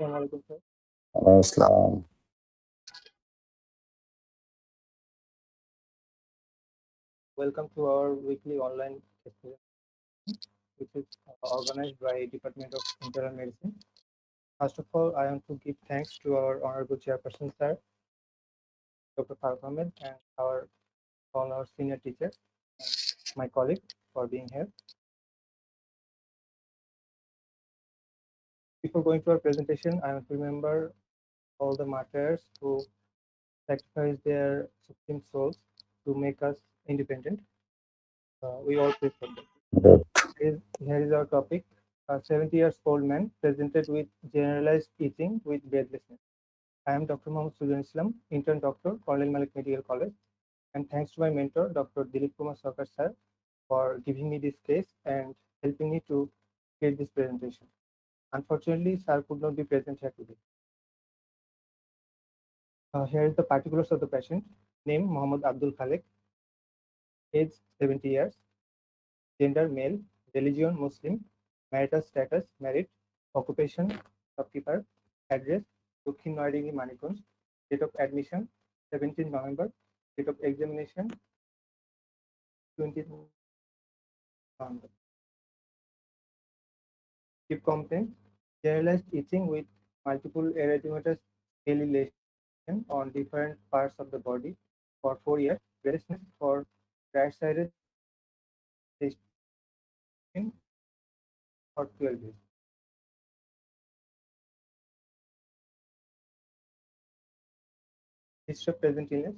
Assalamualaikum, sir. Islam. Welcome to our weekly online session, which is organized by Department of Internal Medicine. First of all, I want to give thanks to our honorable chairperson, sir, Dr. Farooq Ahmed, and all our senior teachers, my colleague, for being here. Before going to our presentation, I want to remember all the martyrs who sacrificed their supreme souls to make us independent. We all pray for them. Good. Here is our topic. A 70 years old man presented with generalized itching with breathlessness. I am Dr. Mohammad Sujan Islam, intern doctor, Colonel Malik Medical College, and thanks to my mentor, Dr. Dilip Kumar Sarkar sir, for giving me this case and helping me to create this presentation. Unfortunately, sir could not be present here today. Here is the particulars of the patient. Name Mohammad Abdul Khalek, age 70 years, gender male, religion Muslim, marital status married, occupation shopkeeper, address Dakhin Noaringhi Maniganj, date of admission 17 November, date of examination 20th November. Keep complaint, generalized itching with multiple erythematous scaly lesion on different parts of the body for 4 years, restlessness for right-sided chest pain for 12 days. History of present illness.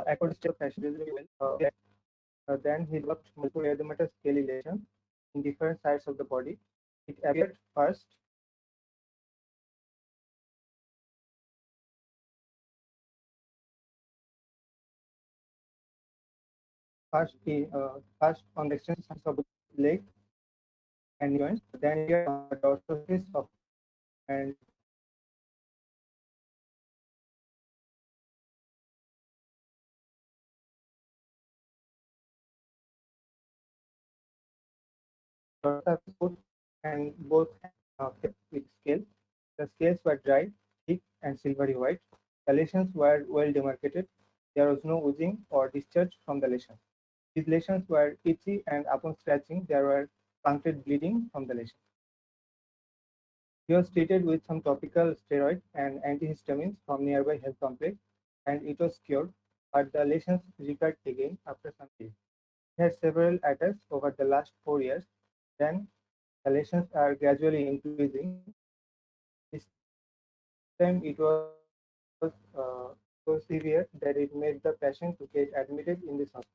According to fashion reasonably well, then he developed multiple erythematous scaly lesions in different sides of the body. It appeared first on the external surface of the leg and joints, then it appeared on the dorsal face of and dorsal foot and both with scales. The scales were dry, thick, and silvery white. The lesions were well demarcated. There was no oozing or discharge from the lesions. These lesions were itchy, and upon scratching, there were punctured bleeding from the lesion. He was treated with some topical steroids and antihistamines from nearby health complex, and it was cured, but the lesions recurred again after some days. He had several attacks over the last 4 years. Then the lesions are gradually increasing. This time it was so severe that it made the patient to get admitted in this hospital.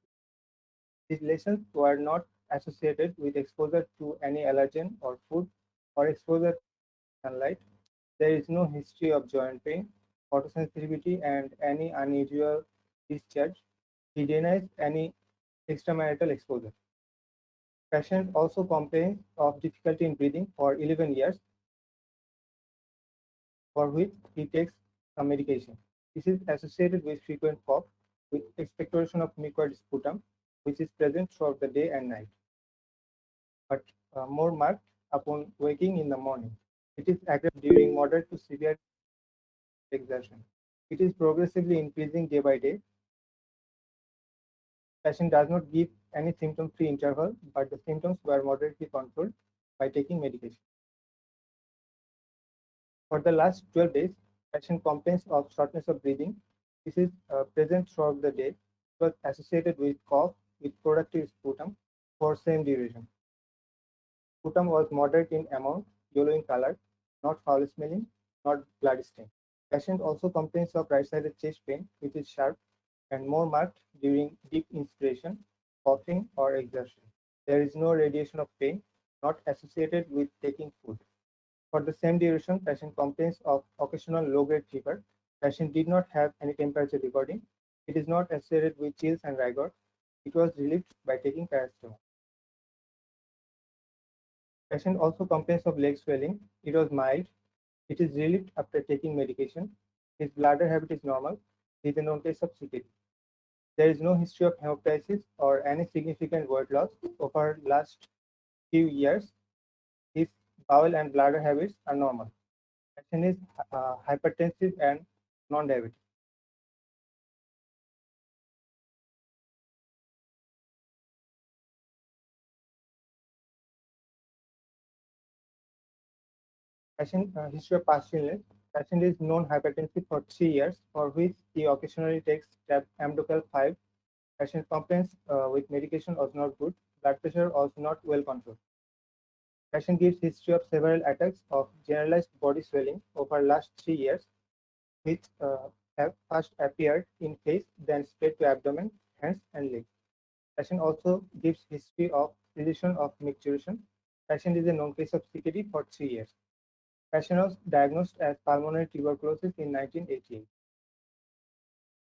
These lesions were not associated with exposure to any allergen or food or exposure to sunlight. There is no history of joint pain, photosensitivity, and any unusual discharge. He denies any extramarital exposure. Patient also complains of difficulty in breathing for 11 years, for which he takes some medication. This is associated with frequent cough, with expectoration of mucoid sputum, which is present throughout the day and night, but more marked upon waking in the morning. It is aggravated during moderate to severe exertion. It is progressively increasing day by day. Patient does not give any symptom-free interval, but the symptoms were moderately controlled by taking medication. For the last 12 days, patient complains of shortness of breathing. This is present throughout the day. It was associated with cough with productive sputum for same duration. Sputum was moderate in amount, yellow in color, not foul smelling, not blood stain. Patient also complains of right-sided chest pain, which is sharp and more marked during deep inspiration, coughing, or exertion. There is no radiation of pain, not associated with taking food. For the same duration, patient complains of occasional low-grade fever. Patient did not have any temperature recording. It is not associated with chills and rigor. It was relieved by taking paracetamol. Patient also complains of leg swelling. It was mild. It is relieved after taking medication. His bladder habit is normal. He is a known case of CKD. There is no history of hemoptysis or any significant weight loss over last few years. His bowel and bladder habits are normal. Patient is hypertensive and non-diabetic. Patient history of past illness. Patient is known hypertensive for 3 years, for which he occasionally takes Amdocal 5. Patient complaints with medication was not good. Blood pressure was not well controlled. Patient gives history of several attacks of generalized body swelling over last 3 years, which have first appeared in face, then spread to abdomen, hands, and legs. Patient also gives history of deletion of micturition. Patient is a known case of CKD for 3 years. Patient was diagnosed as pulmonary tuberculosis in 1988.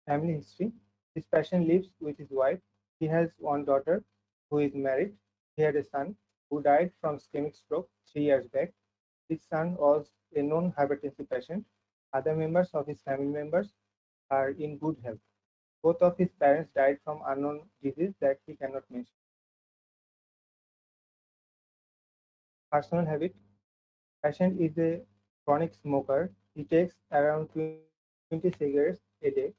Family history. This patient lives with his wife. He has one daughter who is married. He had a son who died from ischemic stroke 3 years back. His son was a known hypertensive patient. Other members of his family members are in good health. Both of his parents died from unknown disease that he cannot mention. Personal habit. Patient is a chronic smoker. He takes around 20 cigarettes a day.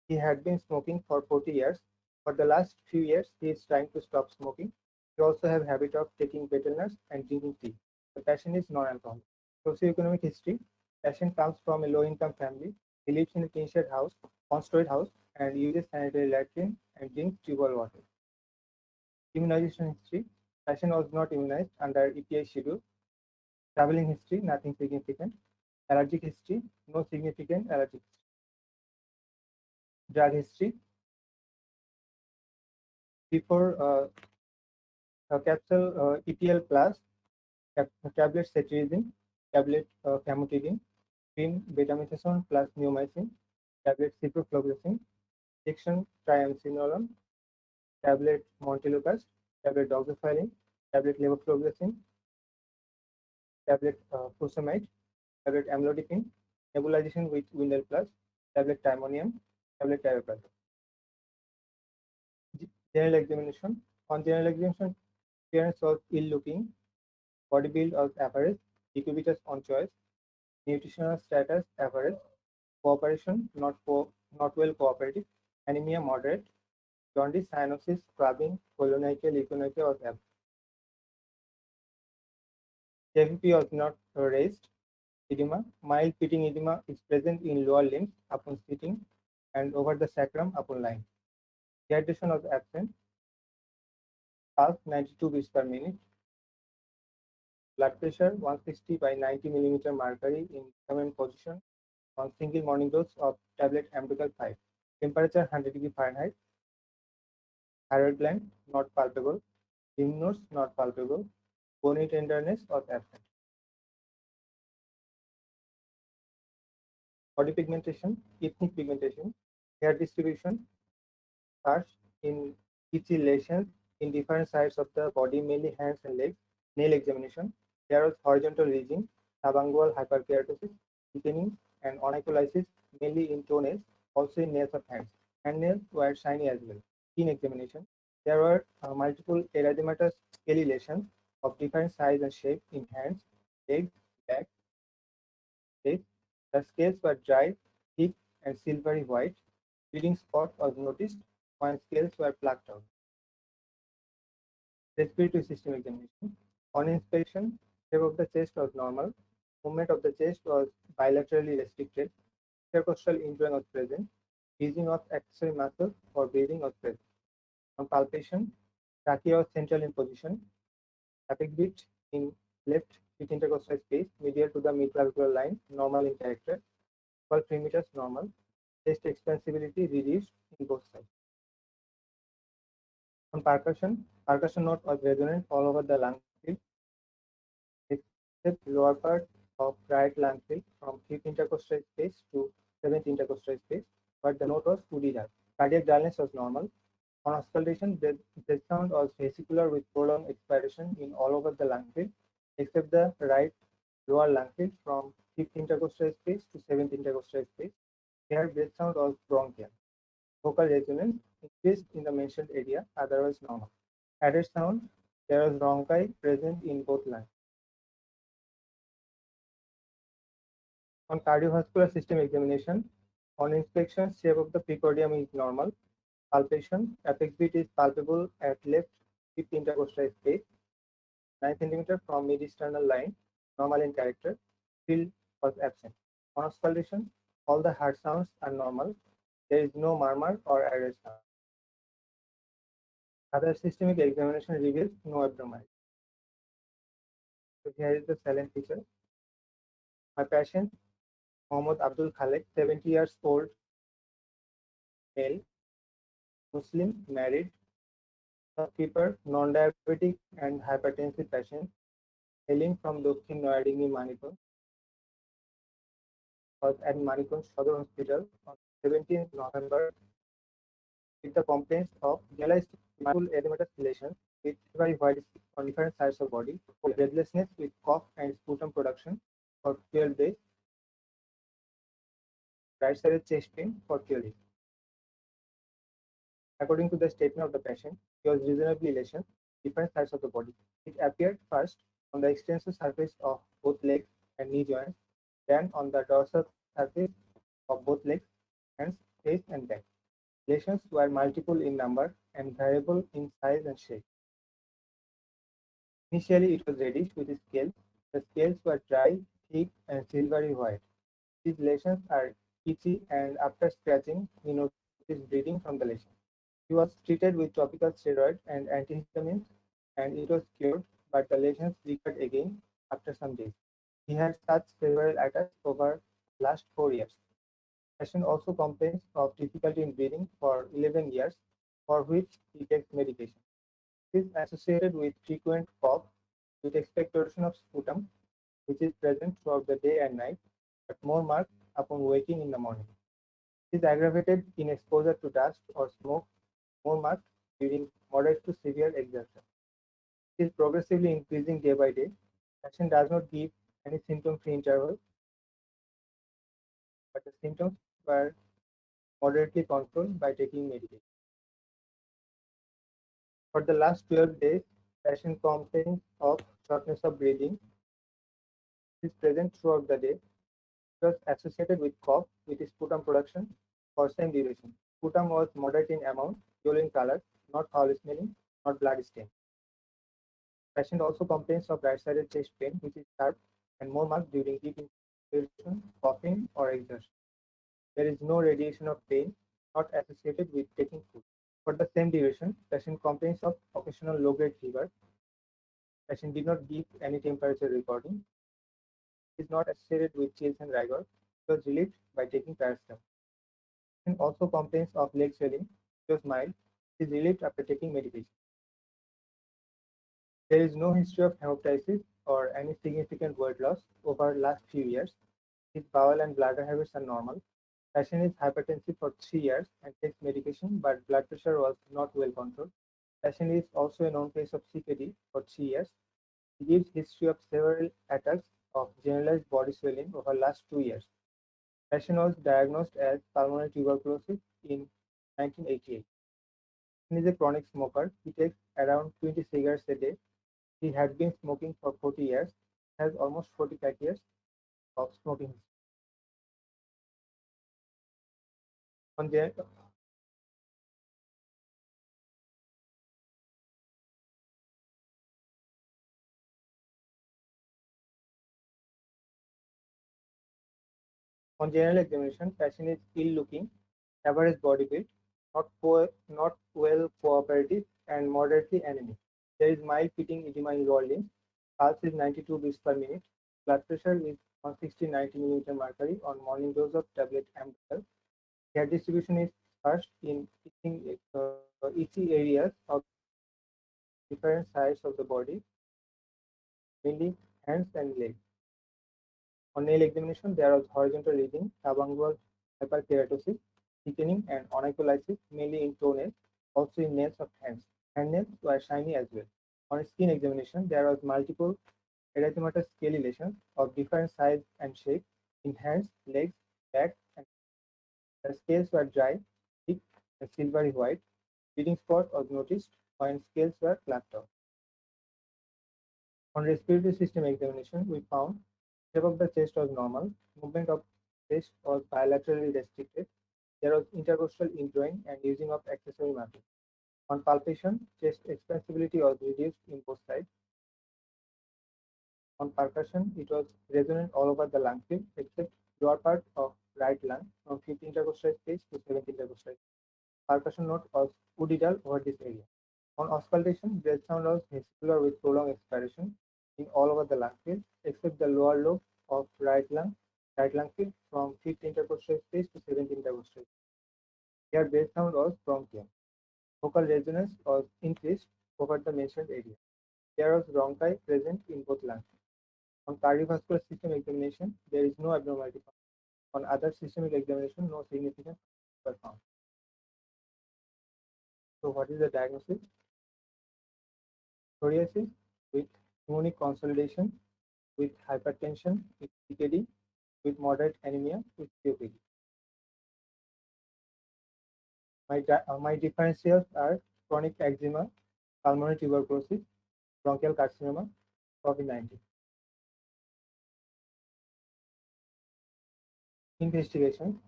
He had been smoking for 40 years. For the last few years, he is trying to stop smoking. He also have habit of taking Betelnus and drinking tea. The patient is non-alcoholic. Socioeconomic history. Patient comes from a low-income family. He lives in a tin-shed house, one-storied house, and uses sanitary latrine and drinks tubewell water. Immunization history. Patient was not immunized under EPI schedule. Traveling history, nothing significant. Allergic history, no significant allergic history. Drug history, before capsule EPL plus, tablet cetirizine, tablet famotidine, cream betamethasone plus neomycin, tablet ciprofloxacin, injection triamcinolone, tablet montelukast, tablet doxycycline, tablet levofloxacin, tablet furosemide, tablet amlodipine, nebulization with Windel plus, tablet timonium, tablet tioprazole. General examination. On general examination, appearance was ill-looking, body build was average, decubitus on choice, nutritional status average, cooperation not well cooperative, anemia moderate, jaundice, cyanosis, scrubbing, colonoica, leukonoica was absent. JVP was not raised. Edema, mild pitting edema is present in lower limbs upon sitting and over the sacrum upon lying. Dehydration was absent. Pulse 92 beats per minute. Blood pressure 160 by 90 millimeter mercury in common position on single morning dose of tablet Amdocal 5. Temperature 100 degree Fahrenheit. Thyroid gland not palpable. Lymph nodes not palpable. Bony tenderness was absent. Body pigmentation, ethnic pigmentation, hair distribution, starch in itchy lesions in different sides of the body, mainly hands and legs. Nail examination. There was horizontal ridging, subungual hyperkeratosis, thickening, and onycholysis, mainly in toenails, also in nails of hands. Hand nails were shiny as well. Skin examination. There were multiple erythematous scaly lesions of different size and shape in hands, legs, back, face. The scales were dry, thick, and silvery white. Bleeding spot was noticed when scales were plucked out. Respiratory system examination. On inspection, shape of the chest was normal. Movement of the chest was bilaterally restricted. Intercostal injury was present. Easing of accessory muscles for breathing was present. On palpation, trachea was central in position. Apex beat in left with intercostal space, medial to the mid-clavicular line, normal in character. 12 millimeters normal. Chest expansibility reduced in both sides. On percussion note was resonant all over the lung field, except lower part of right lung field from fifth intercostal space to seventh intercostal space, but the note was woody dark. Cardiac dullness was normal. On auscultation, the sound was vesicular with prolonged expiration in all over the lung field, except the right lower lung field from fifth intercostal space to seventh intercostal space. Their breath sound was bronchial. Vocal resonance increased in the mentioned area, otherwise normal. Added sound, there was bronchi present in both lungs. On cardiovascular system examination, on inspection, shape of the precordium is normal. Palpation, apex beat is palpable at left fifth intercostal space, 9 cm from mid-sternal line, normal in character. Field was absent. On auscultation, all the heart sounds are normal. There is no murmur or added sound. Other systemic examination reveals no abnormality. So here is the silent feature. My patient, Mohammad Abdul Khalek, 70 years old, male, Muslim, married, shopkeeper, non-diabetic and hypertensive patient, hailing from Dokhin Noyadingi, Manipur, was at Manipur Sadar Hospital on 17th November with the complaints of generalized multiple edematous lesions with very wide on different sides of body, breathlessness with cough and sputum production for 12 days, right-sided chest pain for 12 days. According to the statement of the patient, he was reasonably lesioned different sides of the body. It appeared first on the extensor surface of both legs and knee joints, then on the dorsal surface of both legs, hands, face, and back. Lesions were multiple in number and variable in size and shape. Initially, it was reddish with scales. The scales were dry, thick, and silvery white. These lesions are itchy, and after scratching, he noticed bleeding from the lesion. He was treated with topical steroid and antihistamines, and it was cured, but the lesions recurred again after some days. He had such several attacks over the last 4 years. Patient also complains of difficulty in breathing for 11 years, for which he takes medication. This is associated with frequent cough, with expectoration of sputum, which is present throughout the day and night, but more marked upon waking in the morning. It is aggravated in exposure to dust or smoke, more marked during moderate to severe exertion. It is progressively increasing day by day. Patient does not give any symptom-free interval, but the symptoms were moderately controlled by taking medication. For the last 12 days, patient complains of shortness of breathing. It is present throughout the day. It was associated with cough with sputum production for same duration. Sputum was moderate in amount, yellow in color, not foul smelling, not blood stain. Patient also complains of right-sided chest pain, which is sharp and more marked during deep inhalation, coughing, or exertion. There is no radiation of pain, not associated with taking food. For the same duration, patient complains of occasional low-grade fever. Patient did not give any temperature recording. It is not associated with chills and rigor. It was relieved by taking paracetamol. Patient also complains of leg swelling. It was mild. It is relieved after taking medication. There is no history of hemoptysis or any significant weight loss over last few years. His bowel and bladder habits are normal. Patient is hypertensive for 3 years and takes medication, but blood pressure was not well controlled. Patient is also a known case of CKD for 3 years. He gives history of several attacks of generalized body swelling over last 2 years. Patient was diagnosed as pulmonary tuberculosis in 1988. He is a chronic smoker. He takes around 20 cigarettes a day. He had been smoking for 40 years, has almost 45 years of smoking history. On, gen- on general examination, patient is ill looking, average body build, not well cooperative, and moderately anemic. There is mild pitting edema in lower limbs. Pulse is 92 beats per minute. Blood pressure is 160-90 millimeter mercury on morning dose of tablet Amdal. Hair distribution is first in itchy areas of different sides of the body, mainly hands and legs. On nail examination, there was horizontal ridging, subungual hyperkeratosis, thickening, and onycholysis, mainly in toenails, also in nails of hands. Handnails were shiny as well. On skin examination, there was multiple erythematous scaly lesions of different size and shape in hands, legs, back, and The scales were dry, thick, and silvery white. Bleeding spot was noticed when scales were clapped off. On respiratory system examination, we found shape of the chest was normal, movement of chest was bilaterally restricted, there was intercostal indwelling and using of accessory muscles. On palpation, chest expansibility was reduced in both sides. On percussion, it was resonant all over the lung field except lower part of right lung from 5th intercostal space to 7th intercostal. Percussion note was woodidal over this area. On auscultation, breath sound was vesicular with prolonged expiration in all over the lung field except the lower lobe of right lung field from 5th intercostal space to 7th intercostal. Here, breath sound was bronchial. Vocal resonance was increased over the mentioned area. There was bronchi present in both lungs. On cardiovascular system examination, there is no abnormality found. On other systemic examination, no significant were found. So, what is the diagnosis? Psoriasis with pneumonic consolidation, with hypertension, with CKD, with moderate anemia, with COPD. My differentials are chronic eczema, pulmonary tuberculosis, bronchial carcinoma, COVID-19. Investigation.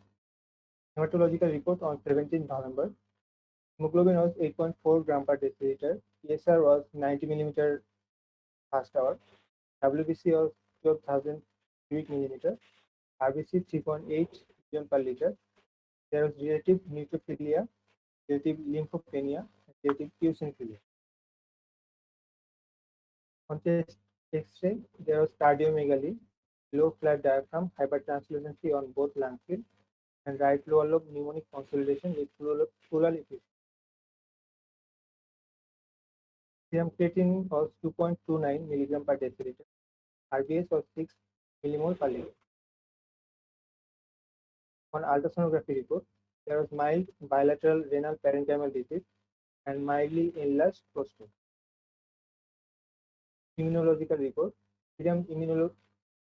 Hematological report on 17th November. Hemoglobin was 8.4 gram per deciliter. ESR was 90 millimeter fast hour. WBC was 12,000 cubic millimeter. RBC 3.8 billion per liter. There was relative neutrophilia, relative lymphopenia, and relative eosinophilia. On chest X-ray, there was cardiomegaly, low flat diaphragm, hypertranslucency on both lung field, and right lower lobe pneumonic consolidation with pleural effusion. Serum creatinine was 2.29 milligram per deciliter. RBS was 6 millimole per liter. On ultrasonography report, there was mild bilateral renal parenchymal disease and mildly enlarged prostate. Immunological report, serum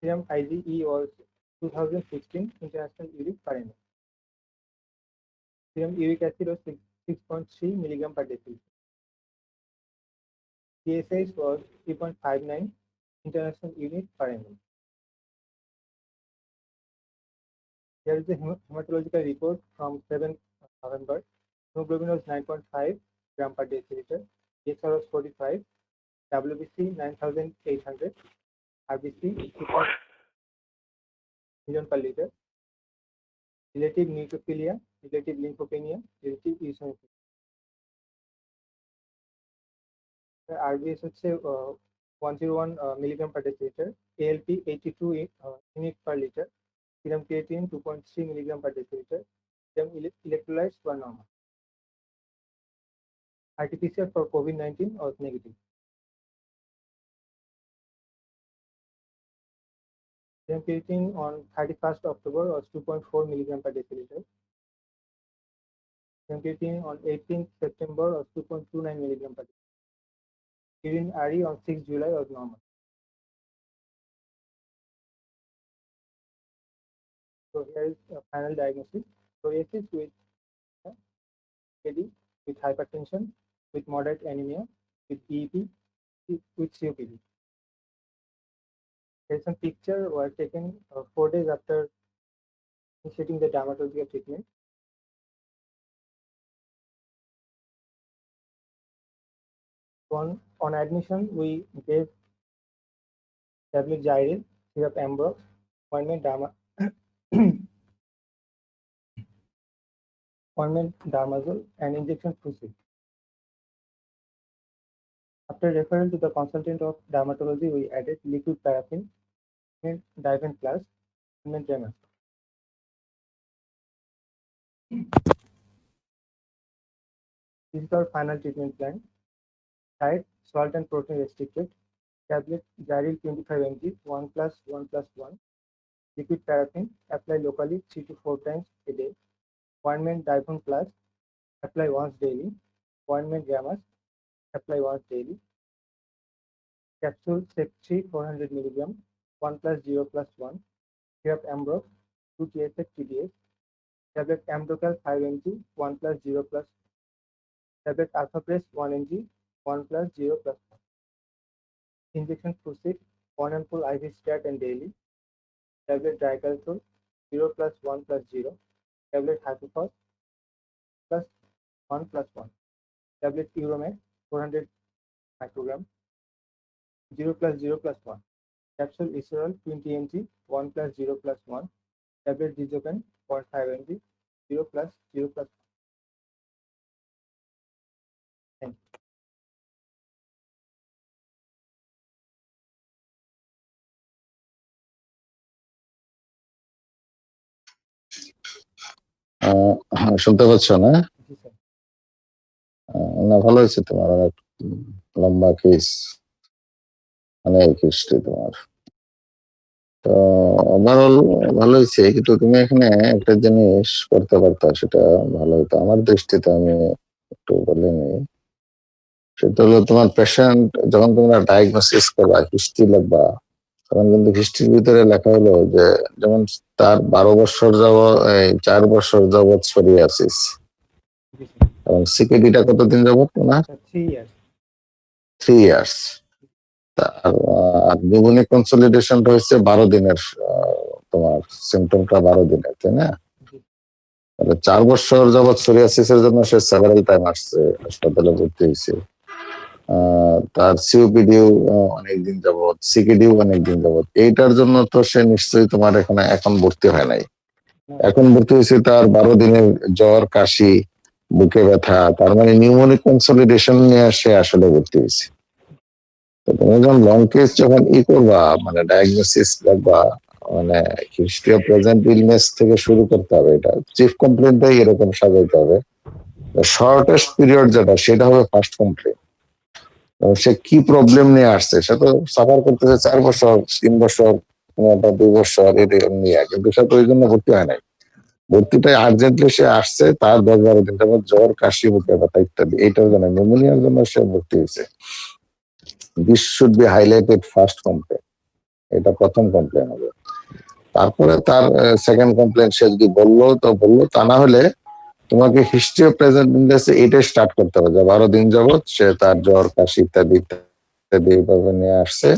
IgE was 2016 international uric per ml. Serum uric acid was 6.3 milligram per deciliter. CSH was 3.59 international unit per ml. Here is the hematological report from 7th November. Hemoglobin was 9.5 gram per deciliter. ESR was 45. WBC 9,800. RBC 2 million per liter. Relative neutrophilia, relative lymphopenia, relative eosinophilia. RBS হচ্ছে 101 milligram per deciliter. ALP 82 unit per liter. Serum creatinine 2.3 milligram per deciliter. Serum electrolytes were normal. RT-PCR for COVID-19 was negative. Serum creatinine on 31st October was 2.4 milligram per deciliter. Serum creatinine on 18th September was 2.29 milligram per deciliter. Urine RE on 6th July was normal. So here is a final diagnosis: psoriasis with KD, with hypertension, with moderate anemia, with EEP, with COPD. There is some picture were taken 4 days after initiating the dermatological treatment. On admission, we gave tablet Gyril, syrup Ambrox, ointment Darmazole, and injection Fusil. After referral to the consultant of dermatology, we added liquid paraffin, Divan Plus, and Dramas. This is our final treatment plan. Diet, salt and protein restricted. Tablet Gyril 25 mg, 1 plus 1 plus 1. Liquid paraffin, apply locally 3 to 4 times a day. Ointment Divan Plus, apply once daily. Ointment Dramas, apply once daily. Capsule Cep3 400 mg, 1 plus 0 plus 1. Syrup Ambrox, 2 TSF TDS. tablet Amdocal 5 mg 1 plus 0 plus, tablet Alphapres 1 mg 1 plus 0 plus, injection Fusic 1 ampoule IV statin daily, tablet Dicalcol 0 plus 1 plus 0, tablet Hypofos plus 1 plus 1, tablet Uromax 400 microgram 0 plus 0 plus 1, capsule Iserol 20 mg 1 plus 0 plus 1, tablet Dizopen 0.5 mg 0 plus 0 plus 1. Thank you. শুনতে পাচ্ছ না? জি sir. না, ভালো হয়েছে তোমার অনেক লম্বা case, অনেক হিস্ট্রি তোমার। তো ওভারঅল ভালো হয়েছে, কিন্তু তুমি এখানে একটা জিনিস করতে পারতা, সেটা ভালো হতো আমার দৃষ্টিতে। আমি একটু বলে নিই। সেটা হলো, তোমার পেশেন্ট যখন তোমরা ডায়াগনোসিস করবা, হিস্ট্রি লিখবা, তখন কিন্তু হিস্ট্রির ভিতরে লেখা হলো যে যেমন তার 12 বছর যাবৎ, 4 বছর যাবৎ সোরিয়াসিস, জি স্যার। এবং সিকেডিটা কতদিন যাবৎ না? 3 years। 3 ইয়ার্স। আর নিউমোনিক কনসলিডেশনটা হচ্ছে 12 দিনের, তোমার সিমটমটা 12 দিনের, তাই না? জি। তাহলে 4 বছর যাবৎ সোরিয়াসিসের জন্য সে সেভারাল টাইম আসছে, হাসপাতালে ভর্তি হয়েছে। তার সিওপিডিও অনেকদিন যাবৎ, সিকেডিও অনেকদিন যাবৎ। এইটার জন্য তো সে নিশ্চয়ই তোমার এখানে এখন ভর্তি হয় নাই। এখন ভর্তি হয়েছে তার 12 দিনের জ্বর, কাশি, বুকে ব্যথা, তার মানে নিউমোনিক কনসলিডেশন নিয়ে সে আসলে ভর্তি হয়েছে। তো তুমি যখন লং কেস যখন করবা, মানে ডায়াগনোসিস লাগবা, মানে হিস্ট্রি অফ প্রেজেন্ট ইলনেস থেকে শুরু করতে হবে। এটা চিফ কমপ্লেনটাই এরকম সাজাইতে হবে। শর্টেস্ট পিরিয়ড যেটা, সেটা হবে ফার্স্ট কমপ্লেন। সে কি প্রবলেম নিয়ে আসছে, সে তো সাফার করতেছে 4 বছর, 3 বছর, 2 বছর এরকম নিয়ে, কিন্তু সে তো ওই জন্য ভর্তি হয় নাই। ভর্তিটাই আর্জেন্টলি সে আসছে, তার 10-12 দিন যাবত জ্বর, কাশি, বুকে ব্যথা ইত্যাদি, এইটার জন্য, নিউমোনিয়ার জন্য সে ভর্তি হয়েছে। This should be highlighted first complain. এটা প্রথম কমপ্লেন হবে। তারপরে তার সেকেন্ড কমপ্লেন সে যদি বললো তো বললো, তা না হলে তোমাকে হিস্ট্রি অফ প্রেজেন্ট ইলনেস এটাই স্টার্ট করতে হবে যে 12 দিন যাবৎ সে তার জ্বর, কাশি ইত্যাদি ইত্যাদি এইভাবে নিয়ে আসছে,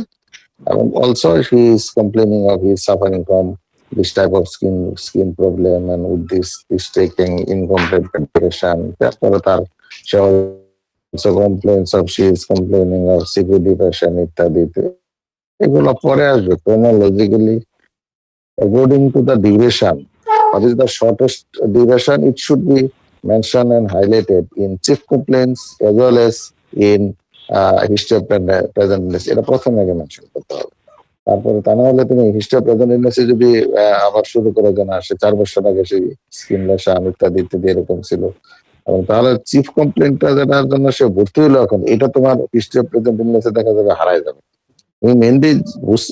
এবং also he is complaining of he suffering from this type of skin problem, and with this taking incomplete medication. তারপরে তার সে also complains of, she is complaining of severe depression ইত্যাদি। এগুলো পরে আসবে chronologically according to the duration. What is the shortest duration? It should be mentioned and highlighted in chief complaints as well as in history of present illness. এটা প্রথমে আগে mention করতে হবে। তারপরে তা না হলে তুমি হিস্ট্রি অফ প্রেজেন্ট ইলনেসে যদি আবার শুরু করে যে না, সে 4 বছর আগে সেই স্কিন লেশন ইত্যাদি ইত্যাদি এরকম ছিল, এবং তাহলে চিফ কমপ্লেনটা যেটার জন্য সে ভর্তি হলো এখন, এটা তোমার হিস্ট্রি অফ প্রেজেন্ট ইলনেসে দেখা যাবে হারায় যাবে। তুমি মেনলি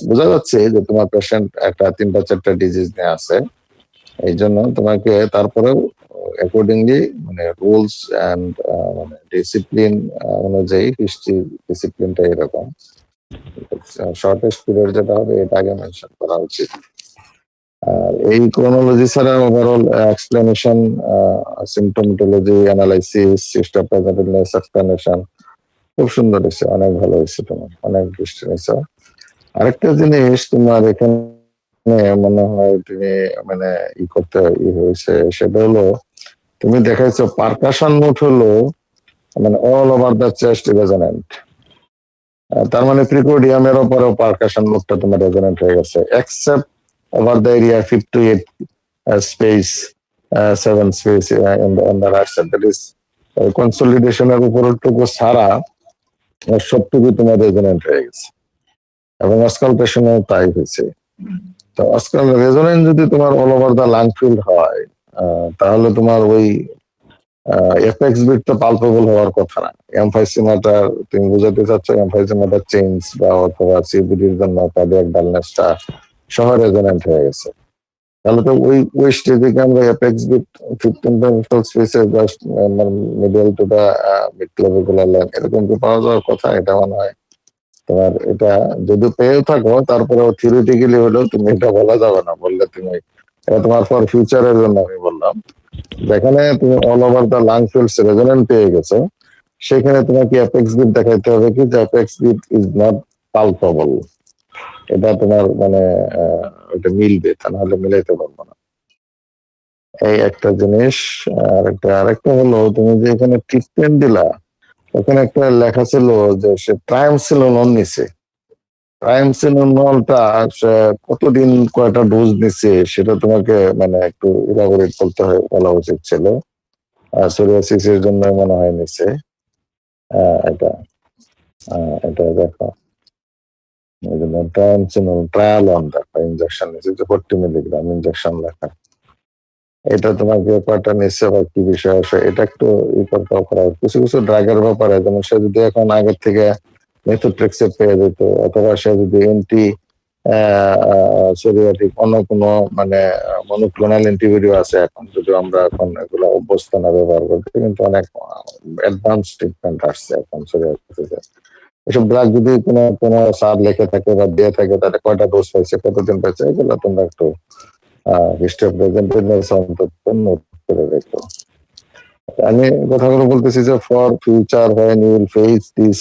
বোঝা যাচ্ছে যে তোমার পেশেন্ট একটা 3টা 4টা ডিজিজ নিয়ে আছে, এই জন্য তোমাকে তারপরেও অ্যাকর্ডিংলি, মানে রুলস অ্যান্ড মানে ডিসিপ্লিন অনুযায়ী হিস্ট্রি ডিসিপ্লিনটা এরকম। শর্টেস্ট পিরিয়ড যেটা হবে এটা আগে মেনশন করা উচিত। আর এই ক্রোনোলজি ছাড়া overall explanation, symptomatology, analysis, history of present illness explanation খুব সুন্দর হয়েছে, অনেক ভালো হয়েছে, তোমার অনেক দৃষ্টি নিয়েছ। আরেকটা জিনিস তোমার এখানে মনে হয় তুমি মানে করতে হয়েছে, সেটা হলো তুমি দেখাইছো পারকাশন নোট হলো মানে all over the chest resonant. তার মানে প্রিকোডিয়ামের উপরেও পারকাশন নোটটা তোমার রেজোনেন্ট হয়ে গেছে, except over the area 5 to 8 space, 7 space on the right side, that is কনসলিডেশনের উপরটুকু ছাড়া সবটুকু তোমার রেজোনেন্ট হয়ে গেছে, এবং অস্কালটেশনও তাই হয়েছে। তো অস্কাল রেজোনেন্ট যদি তোমার all over the lung field হয়, তাহলে তোমার ওই এপেক্স বিট তো পালপেবল হওয়ার কথা না। এমফাইসিমাটা তুমি বুঝাতে চাচ্ছ, এমফাইসিমাটা চেঞ্জ বা অথবা সিবিডির জন্য কার্ডিয়াক ডালনেসটা সহ রেজোনেন্ট হয়ে গেছে, তাহলে তো ওই স্টেজে আমরা এপেক্স বিট 15 স্পেসে just middle to the mid clavicular line এরকম কি পাওয়া যাওয়ার কথা? এটা মনে হয় তোমার, এটা যদি পেয়েও থাকো তারপরে থিওরিটিক্যালি হলেও তুমি এটা বলা যাবে না, বললে তুমি এটা তোমার ফর ফিউচারের জন্য আমি বললাম, যেখানে তুমি all over the lung fields resonant পেয়ে গেছো, সেখানে তোমাকে অ্যাপেক্স বিট দেখাইতে হবে কি যে apex beat is not palpable. এটা তোমার মানে ওটা মিলবে, তা নাহলে মিলাইতে পারবো না। এই একটা জিনিস। আরেকটা হলো তুমি যে এখানে ট্রিটমেন্ট দিলা, ওখানে একটা লেখা ছিল যে সে ট্রায়ামসিনোলন নিছে। ট্রায়ামসিনোলনটা সে কতদিন কয়টা ডোজ নিছে সেটা তোমাকে মানে একটু ইলাবোরেট করতে হয়, বলা উচিত ছিল। সোরিয়াসিসের জন্য মনে হয় নিছে। এটা এটা দেখো, এই জন্য ট্রায়ালন দেখো, ইনজেকশন নিচ্ছে যে 40 মিলিগ্রাম ইনজেকশন লেখা। এটা তোমাকে কয়টা নিচ্ছে বা কি বিষয় আছে এটা একটু ই করতে করা। কিছু কিছু ড্রাগের ব্যাপারে, যেমন সে যদি এখন আগের থেকে মেথোট্রেক্সেট পেয়ে যেত, অথবা সে যদি এন্টি সোরিয়াটিক অন্য কোনো মানে মনোক্লোনাল অ্যান্টিবডি আছে, এখন যদি আমরা এখন এগুলো অভ্যস্ত না ব্যবহার করতে, কিন্তু অনেক অ্যাডভান্স ট্রিটমেন্ট আসছে এখন সোরিয়াটিসের। এসব ড্রাগ যদি কোনো কোনো স্যার লেখে থাকে বা দিয়ে থাকে, তাহলে কয়টা ডোজ পাইছে, কতদিন পাইছে, এগুলো তোমরা একটু হিস্ট্রি প্রেজেন্টেশন অন্তত নোট করে রেখো। আমি কথাগুলো বলতেছি যে for future when you will face this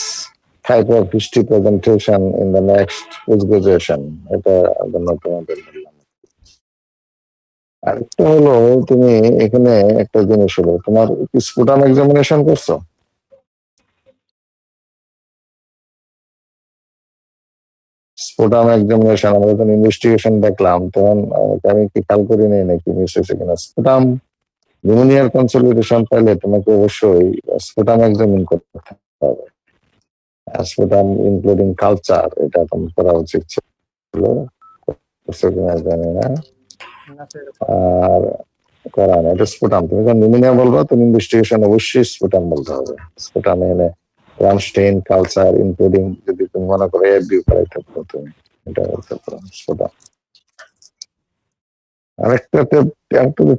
type of history presentation in the next post graduation, এটা জন্য তোমাদের বললাম। আরেকটা হলো, তুমি এখানে একটা জিনিস হলো, তোমার স্পুটাম এক্সামিনেশন করছো? স্পুটাম এক্সামিনেশন আমরা যখন ইনভেস্টিগেশন দেখলাম তখন আমি কি খেয়াল করি নাই নাকি মিস হয়েছে কিনা, স্পুটাম নিউমোনিয়ার কনসলিডেশন পাইলে তোমাকে অবশ্যই স্পুটাম এক্সামিন করতে হবে। স্পুটাম ইনক্লুডিং কালচার, এটা তোমার করা উচিত ছিল, করছো কিনা জানি না। না স্যার। আর করা না, এটা স্পুটাম। তুমি যখন নিউমোনিয়া বলবো, তুমি ইনভেস্টিগেশন অবশ্যই স্পুটাম বলতে হবে। স্পুটাম এনে রানস্টেইন কালচার ইনক্লুডিং, যদি তুমি মনে করো এফবিউ করাইতে পারো, তুমি এটা বলতে পারো স্পুটাম। আরেকটা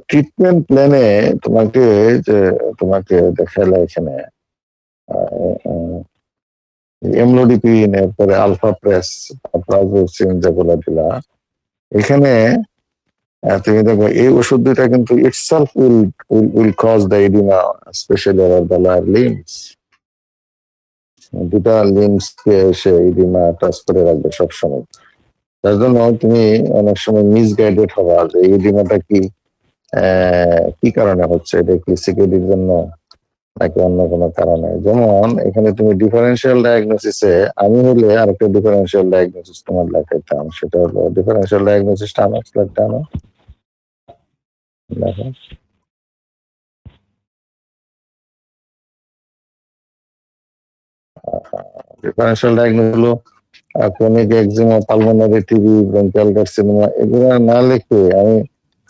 ট্রিটমেন্ট প্ল্যানে তোমাকে যে তোমাকে দেখালে এখানে এমলোডিপিন, এরপরে আলফা প্রেস, প্রাজোসিন যেগুলো দিলা এখানে, তুমি দেখো এই ওষুধ দুইটা কিন্তু itself will cause the oedema, especially over the lower limbs. দুটা লিম্বস কে সে এডিমা টাচ করে রাখবে সবসময়। তার জন্য তুমি অনেক সময় মিসগাইডেড হবা যে এই এডিমাটা কি কারণে হচ্ছে, এটা কি সিকিউরিটির জন্য নাকি অন্য কোনো কারণে। যেমন এখানে তুমি ডিফারেন্সিয়াল ডায়াগনোসিসে, আমি হলে আরেকটা ডিফারেন্সিয়াল ডায়াগনোসিস তোমার লেখাইতাম, সেটা হলো ডিফারেন্সিয়াল ডায়াগনোসিসটা আমার ফ্ল্যাটটা আনো, দেখো। ডিফারেন্সিয়াল ডায়াগনোসিস হলো chronic eczema, pulmonary TB, bronchial carcinoma, এগুলো না লিখে আমি,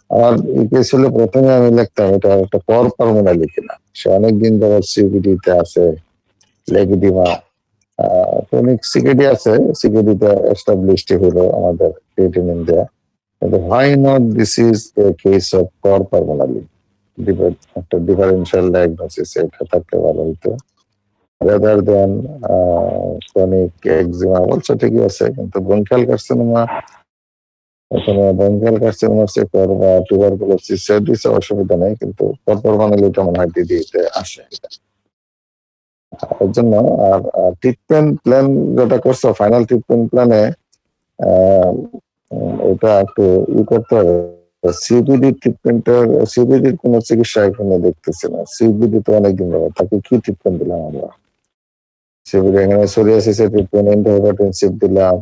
আমার কেস হলে প্রথমে আমি লিখতাম এটা একটা পর পালমোনারি কিনা, সে অনেকদিন ধরে সিবিডি তে আছে, লেগিডিমা, ক্রনিক সিকেডি আছে, সিকেডিটা এস্টাবলিশড হলো আমাদের ক্রিয়েটিনিন দেয়া, কিন্তু why not this is a case of কর পালমোনারি, একটা ডিফারেন্সিয়াল ডায়াগনোসিস এটা থাকলে ভালো হতো, রাদার দেন ক্রনিক একজিমা বলছো ঠিকই আছে, কিন্তু ব্রঙ্কিয়াল কার্সিনোমা, এখানে ব্রঙ্কিয়াল কার্সিনোমা সেকর বা টিউবারকুলোসিস দিছে অসুবিধা নেই, কিন্তু পরপর বানালে এটা মনে হয় দিতে আসে। এর জন্য আর ট্রিটমেন্ট প্ল্যান যেটা করছো, ফাইনাল ট্রিটমেন্ট প্ল্যানে ওটা একটু করতে হবে। সিবিডি ট্রিটমেন্টের, সিবিডির কোন চিকিৎসা এখানে দেখতেছি না, সিবিডি তো অনেকদিন ধরে, তাকে কি ট্রিটমেন্ট দিলাম আমরা? সিবিডি এখানে সোরিয়াসিসের ট্রিটমেন্ট, এন্টিহাইপারটেনসিভ দিলাম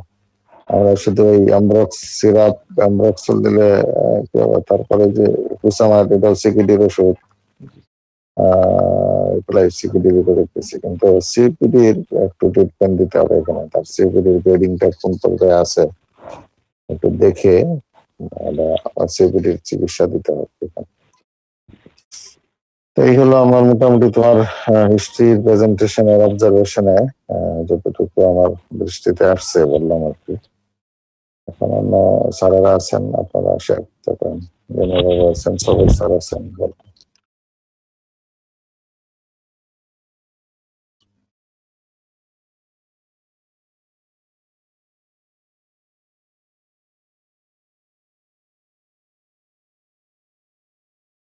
আমরা, শুধু ওই অ্যামব্রক্স সিরাপ, অ্যামব্রক্সল দিলে কি হবে, তারপরে যে ফুসামাইড, এটা সিকিডির ওষুধ, এগুলো সিকিডির ভিতরে দেখতেছি, কিন্তু সিপিডির একটু ট্রিটমেন্ট দিতে হবে এখানে, তার সিপিডির গ্রেডিংটা কোন পর্যায়ে আছে একটু দেখে সিপিডির চিকিৎসা দিতে হবে এখানে। তো এই হলো আমার মোটামুটি তোমার হিস্ট্রির প্রেজেন্টেশনের অবজারভেশনে যতটুকু আমার দৃষ্টিতে আসছে বললাম আর কি। এখন অন্য স্যারেরা আছেন, আপনারা শেয়ার করতে পারেন, বিনয় আছেন, সবাই স্যার আছেন।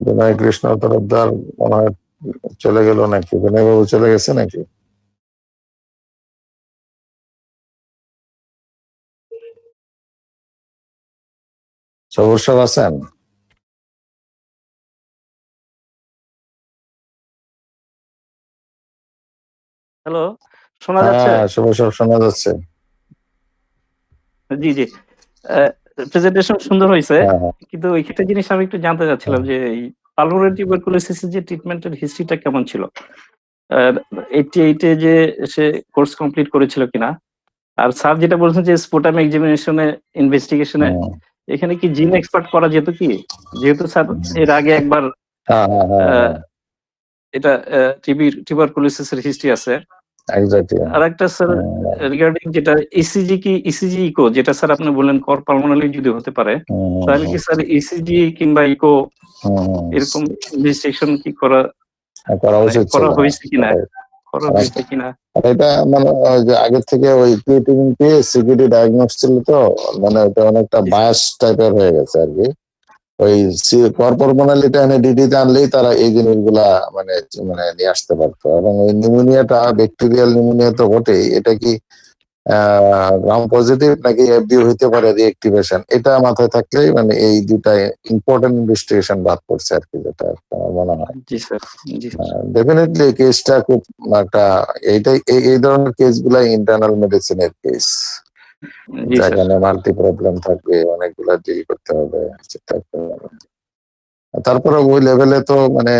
বিনয় কৃষ্ণ তরফদার মনে হয় চলে গেল নাকি? বিনয় বাবু চলে গেছে নাকি? সবুজ সাহেব আছেন? হ্যালো, শোনা যাচ্ছে? হ্যাঁ, সবুজ সাহেব শোনা যাচ্ছে। জি, জি। প্রেজেন্টেশন সুন্দর হইছে। হ্যাঁ, হ্যাঁ, কিন্তু ওই একটা জিনিস আমি একটু জানতে চাচ্ছিলাম যে এই পালমোনারি টিউবারকুলোসিস এর যে ট্রিটমেন্টের হিস্ট্রিটা কেমন ছিল? আ 88 এ যে সে কোর্স কমপ্লিট করেছিল কিনা? আর স্যার যেটা বলছেন যে স্পুটাম এক্সামিনেশন এ ইনভেস্টিগেশন এ হুম, এখানে কি জিন এক্সপার্ট করা যেত কি? যেহেতু স্যার এর আগে একবার হ্যাঁ, হ্যাঁ, হ্যাঁ, আ হ্যাঁ, এটা টিউবারকুলোসিস এর হিস্ট্রি আছে। এক্স্যাক্টলি। আরেকটা স্যার রিগার্ডিং যেটা ইসিজি ইকো যেটা স্যার আপনি বললেন পালমোনারি যদি হতে পারে, তাহলে কি স্যার ইসিজি কিংবা ইকো এরকম ইনভেস্টিগেশন কি করা করা মানে উচিত করা ছিল। হয়েছে কিনা? করা আর হয়েছে কিনা? এটা মানে ওই যে আগের থেকে ওই ক্রিয়েটিনিন পেয়ে সিকিউরিটি ডায়াগনোস ছিল তো, মানে ওটা অনেকটা জি, বায়াস টাইপের হয়ে গেছে আর কি। ওই কর্পোরমোনালিটা এনে ডিডিতে আনলেই তারা এই জিনিসগুলা মানে মানে নিয়ে আসতে পারতো। এবং ওই নিউমোনিয়াটা ব্যাকটেরিয়াল নিউমোনিয়া তো বটেই, এটা কি গ্রাম পজিটিভ নাকি এফডিও হইতে পারে রিঅ্যাক্টিভেশন, এটা মাথায় থাকলেই মানে এই দুটা ইম্পর্টেন্ট ইনভেস্টিগেশন বাদ পড়ছে আর কি, যেটা আমার মনে হয়। জি স্যার, জি স্যার, ডেফিনেটলি কেসটা খুব একটা এইটাই এই ধরনের কেসগুলা ইন্টারনাল মেডিসিনের কেস, জি স্যার। যেখানে মাল্টি প্রবলেম থাকবে, অনেকগুলা ডিল করতে হবে, সেটা একটা ব্যাপার। তারপরে ওই লেভেলে তো মানে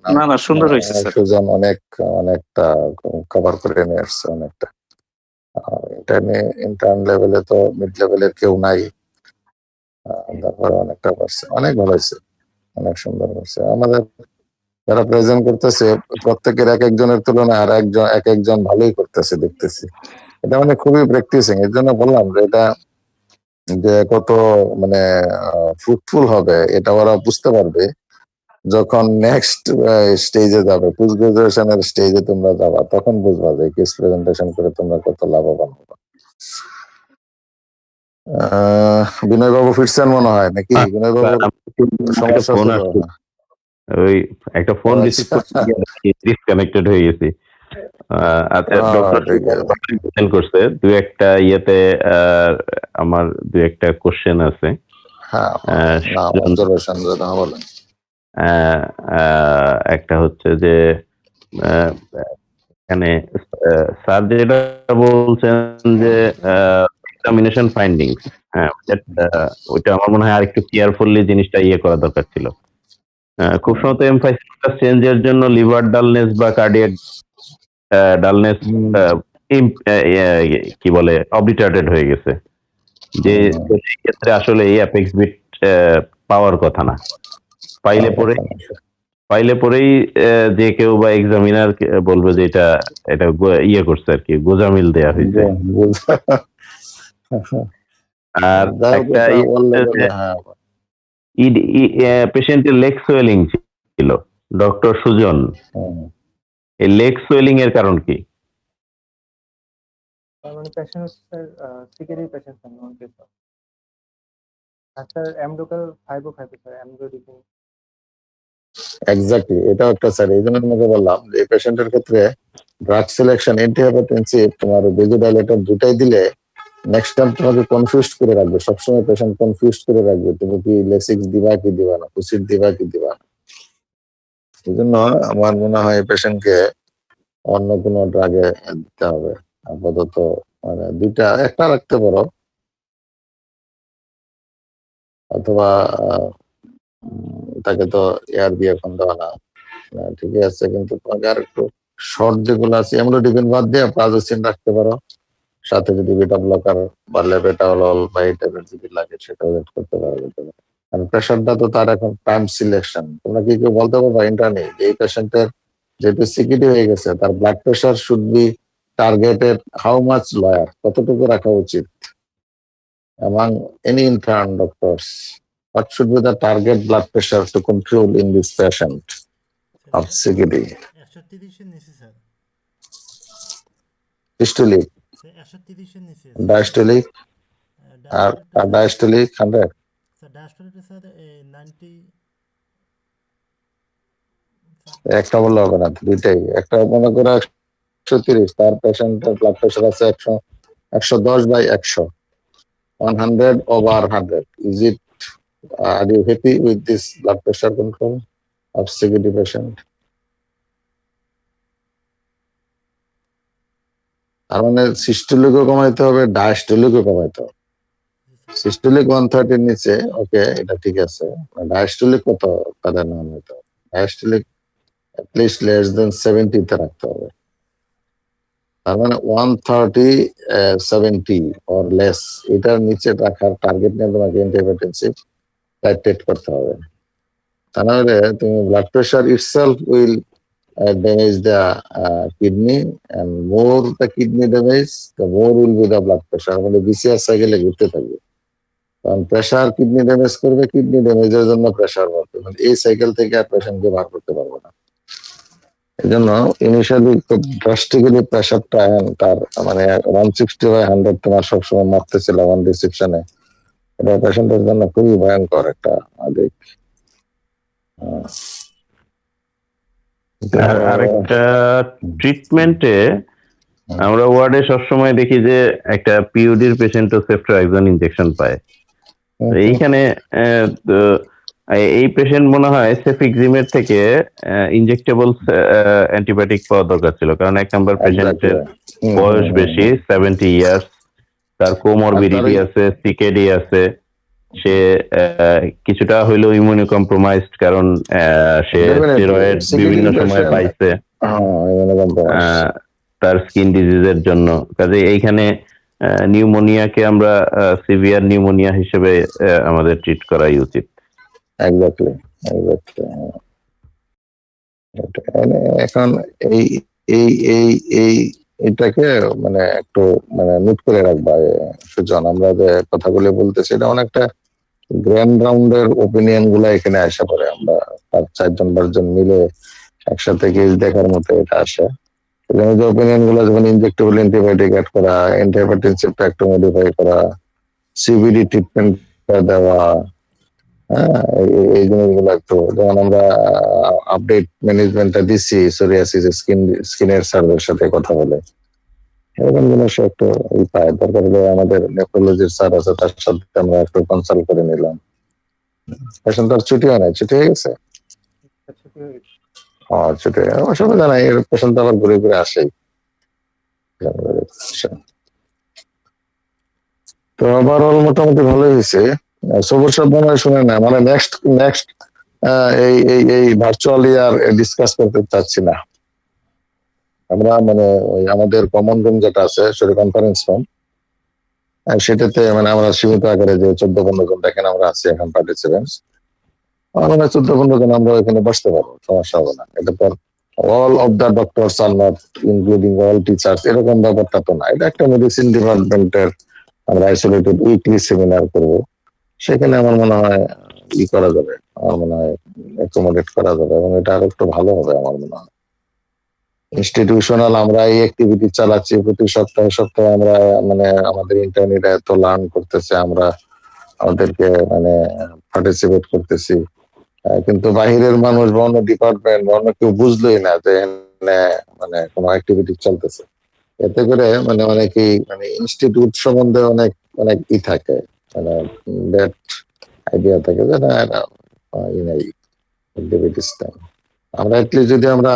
না, না সুন্দর হয়েছে স্যার। সুজন অনেকটা কভার করে নিয়ে আসছে অনেকটা। ইন্টার্ন লেভেলে তো মিড লেভেলের কেউ নাই। তারপরে অনেকটা পারছে, অনেক ভালো হয়েছে, অনেক সুন্দর হয়েছে। আমাদের যারা প্রেজেন্ট করতেছে প্রত্যেকের এক একজনের তুলনায় আর এক একজন ভালোই করতেছে দেখতেছি। এটা মানে খুবই প্র্যাকটিসিং, এর জন্য বললাম যে এটা যে কত মানে ফ্রুটফুল হবে এটা ওরা বুঝতে পারবে যখন নেক্সট স্টেজে যাবে, পোস্ট গ্রাজুয়েশনের স্টেজে তোমরা যাবা, তখন বুঝবা যে কেস প্রেজেন্টেশন করে তোমরা কত লাভবান হবে। বিনয় বাবু ফিরছেন মনে হয় নাকি? বিনয় বাবুর একটা সমস্যা ফোন ছিল। আসছে, ওই একটা ফোন রিসিভ করতে গিয়ে ডিসকানেক্টেড হয়ে গেছি। আচ্ছা, ডক্টর ঠিক আছে। প্রেজেন্ট করছে দু একটা ইয়েতে। আমার দু একটা কোশ্চেন আছে। হ্যাঁ, না সুজন, অবজারভেশন যেটা বলেন। একটা হচ্ছে যে আহ, এখানে স্যার যেটা বলছেন যে এক্সামিনেশন ফাইন্ডিংস, হ্যাঁ ওইটা আমার মনে হয় আর একটু কেয়ারফুলি জিনিসটা ইয়ে করা দরকার ছিল। খুব সম্ভবত এমফাইসিসটা চেঞ্জের জন্য লিভার ডালনেস বা কার্ডিয়াক ডালনেস কি বলে অবলিটারেটেড হয়ে গেছে, যে তো সেই ক্ষেত্রে আসলে এই অ্যাপেক্স বিট পাওয়ার কথা না। পাইলে পরেই যে কেউ বা এক্সামিনার বলবে যে এটা ইয়ে করছে আর কি, গোজামিল দেয়া হয়েছে। আর একটা পেশেন্টের লেগ সোয়েলিং ছিল, ডক্টর সুজন, এই লেগ সোয়েলিং এর কারণ কি? মানে patient sir security patient sir non case sir এমডোকাল 505 স্যার এমডোডিপিন। এক্স্যাক্টলি, এটাও একটা স্যার, এই জন্য তোমাকে বললাম যে এই পেশেন্টের ক্ষেত্রে ড্রাগ সিলেকশন অ্যান্টিহাইপারটেনসিভ তোমার বেজোডাইলেটর দুটাই দিলে নেক্সট টাইম তোমাকে কনফিউজ করে রাখবে, সবসময় পেশেন্ট কনফিউজ করে রাখবে তুমি কি লেসিক্স দিবা কি দিবা না, কুসিড দিবা কি দিবা না। এই জন্য আমার মনে হয় পেশেন্টকে অন্য কোনো ড্রাগে দিতে হবে আপাতত। মানে দুইটা, একটা রাখতে পারো অথবা তাকে তো এয়ার দিয়ে এখন দেওয়া না, ঠিকই আছে, কিন্তু তোমাকে আর একটু শর্ট যেগুলো আছে এমন ডিফেন্স বাদ দিয়ে প্রাজোসিন রাখতে পারো, সাথে যদি বিটা ব্লকার বা লেবেটাওলল বা এই টাইপের যদি লাগে সেটাও এড করতে পারো। আর পেশেন্টটা তো তার এখন টাইম সিলেকশন, তোমরা কি কেউ বলতে পারবা ইন্টারনি যে এই পেশেন্টের যেহেতু সিকিডি হয়ে গেছে তার blood pressure should be targeted how much lawyer, কতটুকু রাখা উচিত among any intern doctors, what should be the target blood pressure to control in this patient of CKD? 130 এর নিচে স্যার, Systolic, 130 এর নিচে diastolic, আর diastolic 100, স্যার ডায়াস্টোলিক স্যার 90 একটা বললে হবে না, দুইটাই। একটা মনে করো 130, তার পেশেন্টের ব্লাড প্রেশার আছে 110/100, 100/100. Is it, are you happy with this blood pressure control of CKD patient? তার মানে সিস্টোলিকও কমাইতে হবে, ডায়াস্টোলিকও কমাইতে হবে। সিস্টোলিক 130 নিচে, ওকে, এটা ঠিক আছে। ডায়াস্টোলিক কত তাদের নাম হইতে হবে? Diastolic at least less than 70 তে রাখতে হবে। তার মানে 130/70 or less, এটার নিচে রাখার টার্গেট নিয়ে তোমাকে অ্যান্টিহাইপারটেনসিভ টাইট্রেট করতে হবে। তা নাহলে তুমি blood pressure itself will damage the kidney, and more the kidney damage, the more will be the blood pressure. মানে বিসিআর সাইকেলে ঘুরতে থাকবে, কারণ প্রেশার কিডনি ড্যামেজ করবে, কিডনি ড্যামেজের জন্য প্রেশার বাড়বে, মানে এই সাইকেল থেকে আর পেশেন্টকে বার করতে পারবে না। এই জন্য ইনিশিয়ালি খুব ড্রাস্টিক্যালি প্রেশারটা তার মানে 160/100 তোমার সবসময় মারতেছিল ওয়ান রিসেপশনে, এটা পেশেন্টের জন্য খুবই ভয়ঙ্কর একটা আবেগ। আর আরেকটা ট্রিটমেন্টে আমরা ওয়ার্ডে সবসময় দেখি যে একটা পিইউডির পেশেন্টও সেফট্রাইক্সন ইনজেকশন পায়। তো এইখানে এই পেশেন্ট মনে হয় সেফিক্সিমের থেকে ইনজেক্টেবল অ্যান্টিবায়োটিক পাওয়া দরকার ছিল, কারণ এক নাম্বার পেশেন্টের বয়স বেশি, 70 ইয়ার্স, তার কোমরবিডিটি আছে, সিকেডি আছে, সে কিছুটা হইলেও ইমিউনো কম্প্রোমাইজড, কারণ সে স্টেরয়েড বিভিন্ন সময় পাইছে তার স্কিন ডিজিজের জন্য। কাজে এইখানে নিউমোনিয়াকে আমরা সিভিয়ার নিউমোনিয়া হিসেবে আমাদের ট্রিট করাই উচিত। এক্স্যাক্টলি। এখন এই এই এই এই এটাকে মানে একটু মানে নোট করে রাখবা সুজন, আমরা যে কথাগুলো বলতেছি এটা অনেকটা গ্র্যান্ড রাউন্ডের ওপিনিয়ন গুলা এখানে আসা পড়ে, আমরা 4-5জন মিলে একসাথে কেস দেখার মতো এটা আসে। যে ওপিনিয়ন গুলো যেমন ইনজেক্টেবল অ্যান্টিবায়োটিক অ্যাড করা, অ্যান্টিহাইপারটেনসিভ ফ্যাক্টর মডিফাই করা, সিবিডি ট্রিটমেন্ট দেওয়া, হ্যাঁ, এই জিনিসগুলো একটু, যেমন আমরা আপডেট ম্যানেজমেন্টটা দিচ্ছি সোরিয়াসিস স্কিনের সার্ভের সাথে কথা বলে, এরকম জিনিস একটু পায়। দরকার হলে আমাদের নেফ্রোলজির স্যার আছে, তার সাথে আমরা একটু কনসাল্ট করে নিলাম। পেশেন্ট তার ছুটি হয় না, ছুটি হয়ে গেছে, ছুটি অসুবিধা নাই, এর পেশেন্ট আবার ঘুরে ঘুরে আসেই। তো ওভারঅল মোটামুটি ভালোই হয়েছে। সবর সব মনে হয় শুনে না, মানে নেক্সট এই ভার্চুয়ালি আর ডিসকাস করতে চাচ্ছি না আমরা, মানে ওই আমাদের কমন রুম যেটা আছে সেটা কনফারেন্স রুম, সেটাতে মানে আমরা সীমিত আকারে যে 14-15 জন দেখেন আমরা আছি এখন পার্টিসিপেন্টস, মানে 14-15 জন আমরা এখানে বসতে পারবো, সমস্যা হবে না। এটা পর all of the doctors are not including all teachers, এরকম ব্যাপারটা তো না। এটা একটা মেডিসিন ডিপার্টমেন্টের আমরা আইসোলেটেড উইকলি সেমিনার করবো, সেখানে আমার মনে হয় করা যাবে, আমার মনে হয় অ্যাকোমোডেট করা যাবে, এবং এটা আরো একটু ভালো হবে আমার মনে হয়। ইনস্টিটিউশনাল আমরা এই অ্যাক্টিভিটি চালাচ্ছি প্রতি সপ্তাহে আমরা, মানে আমাদের ইন্টার্নিরা এত লার্ন করতেছে, আমরা আমাদেরকে মানে পার্টিসিপেট করতেছি, কিন্তু বাহিরের মানুষ বা অন্য ডিপার্টমেন্ট বা অন্য কেউ বুঝলোই না যে মানে কোনো অ্যাক্টিভিটি চলতেছে। এতে করে মানে অনেকেই মানে ইনস্টিটিউট সম্বন্ধে অনেক অনেক থাকে, মানে ব্যাড আইডিয়া থাকে যে না অ্যাক্টিভিটিসটা। আমরা অ্যাটলিস্ট যদি আমরা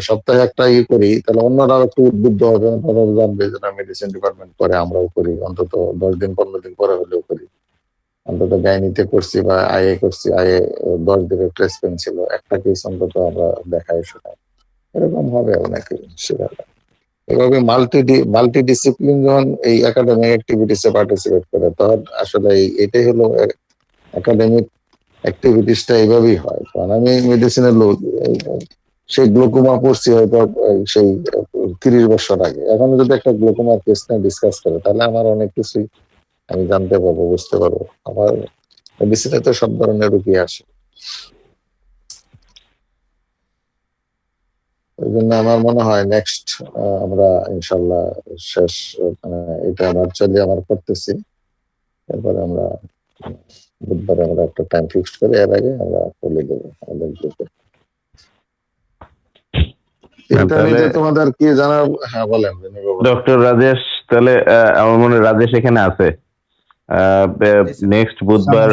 সপ্তাহে একটা করি, তাহলে অন্যরাও একটু উদ্বুদ্ধ হবে, তারাও জানবে যে না মেডিসিন ডিপার্টমেন্ট করে, আমরাও করি, অন্তত 10 দিন 15 দিন পরে হলেও করি। অন্তত গাইনিতে করছি বা আইএ করছি, আইএ 10 দিনের ট্রেসপেন ছিল, একটা কেস অন্তত আমরা দেখাই শোনাই, এরকম হবে নাকি সেটা। এভাবে মাল্টি ডিসিপ্লিন যখন এই একাডেমিক অ্যাক্টিভিটিসে পার্টিসিপেট করে, তখন আসলে এটাই হলো একাডেমিক অ্যাক্টিভিটিসটা, এইভাবেই হয়। কারণ আমি মেডিসিনের লোক, সেই গ্লোকোমা পড়ছি হয়তো সেই 30 বছর আগে, এখন যদি একটা গ্লোকোমার কেস নিয়ে ডিসকাস করে, তাহলে আমার অনেক কিছুই আমি জানতে পারবো, বুঝতে পারবো। আমার মেডিসিনে তো সব ধরনের রোগী আসে, ওই জন্য আমার মনে হয় নেক্সট আমরা ইনশাল্লাহ শেষ, মানে এটা ভার্চুয়ালি আমার করতেছি, এরপরে আমরা বুধবারে আমরা একটা টাইম ফিক্সড করে এর আগে আমরা বলে দেবো আমাদের গ্রুপে। এটা তাহলে নিয়ে তোমাদের কি জানার? হ্যাঁ বলেন। ডক্টর রাজেশ, তাহলে আমার মনে হয় রাজেশ এখানে আছে। নেক্সট বুধবার,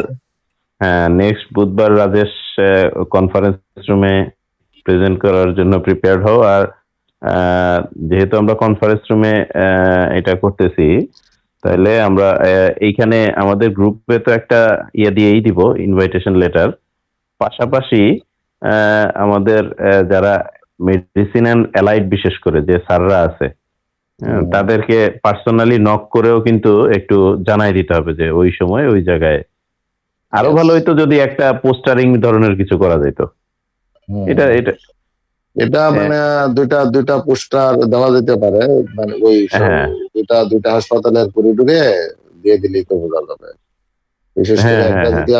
হ্যাঁ নেক্সট বুধবার রাজেশ কনফারেন্স রুমে প্রেজেন্ট করার জন্য প্রিপেয়ার্ড হও। আর যেহেতু আমরা কনফারেন্স রুমে এটা করতেছি, তাহলে আমরা এইখানে আমাদের গ্রুপে তো একটা দিয়েই দিব, ইনভাইটেশন লেটার। পাশাপাশি আমাদের যারা মেডিসিন অ্যান্ড অ্যালাইড বিশেষ করে যে স্যাররা আছে, তাদেরকে পার্সোনালি নক করেও কিন্তু একটু জানাই দিতে হবে যে ওই সময় ওই জায়গায়। আরো ভালো হইতো যদি একটা পোস্টারিং ধরনের কিছু করা যেত। এটা এটা এটা মানে দুইটা পোস্টার দেওয়া যেতে পারে, মানে ওই হ্যাঁ দুইটা হাসপাতালের করিডোরে দিয়ে দিলেই তো বোঝা যাবে। বিশেষ করে হ্যাঁ একটা হ্যাঁ যদি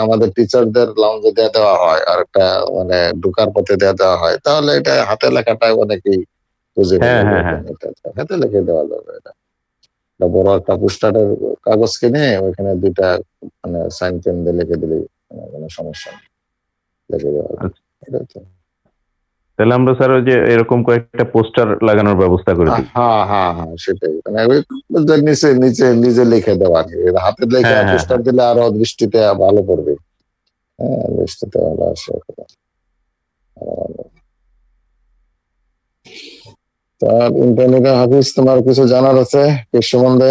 আমাদের টিচারদের লাউঞ্জে দেওয়া হয়, আর একটা মানে ঢোকার পথে দেওয়া হয়, তাহলে এটা হাতে লেখাটাই অনেকেই বুঝে হ্যাঁ ফেলে। হ্যাঁ হ্যাঁ হাতে লিখে দেওয়া যাবে। এটা বড় একটা পোস্টারের কাগজ কিনে ওইখানে দুইটা মানে সাইন পেন দিয়ে লিখে দিলে কোনো সমস্যা নেই, লিখে দেওয়া যাবে। এটা তো তাহলে আমরা স্যার ওই যে এরকম কয়েকটা পোস্টার লাগানোর ব্যবস্থা করে দিই। হ্যাঁ, সেটাই, মানে ওই নিচে নিচে নিজে লিখে দেওয়া আর কি। হাতে লেখা হ্যাঁ হ্যাঁ পোস্টার দিলে আরো দৃষ্টিতে ভালো পড়বে। হ্যাঁ, দৃষ্টিতে ভালো আসে। তার ইন্টারনেটে হাফিজ, তোমার কিছু জানার আছে এর সম্বন্ধে?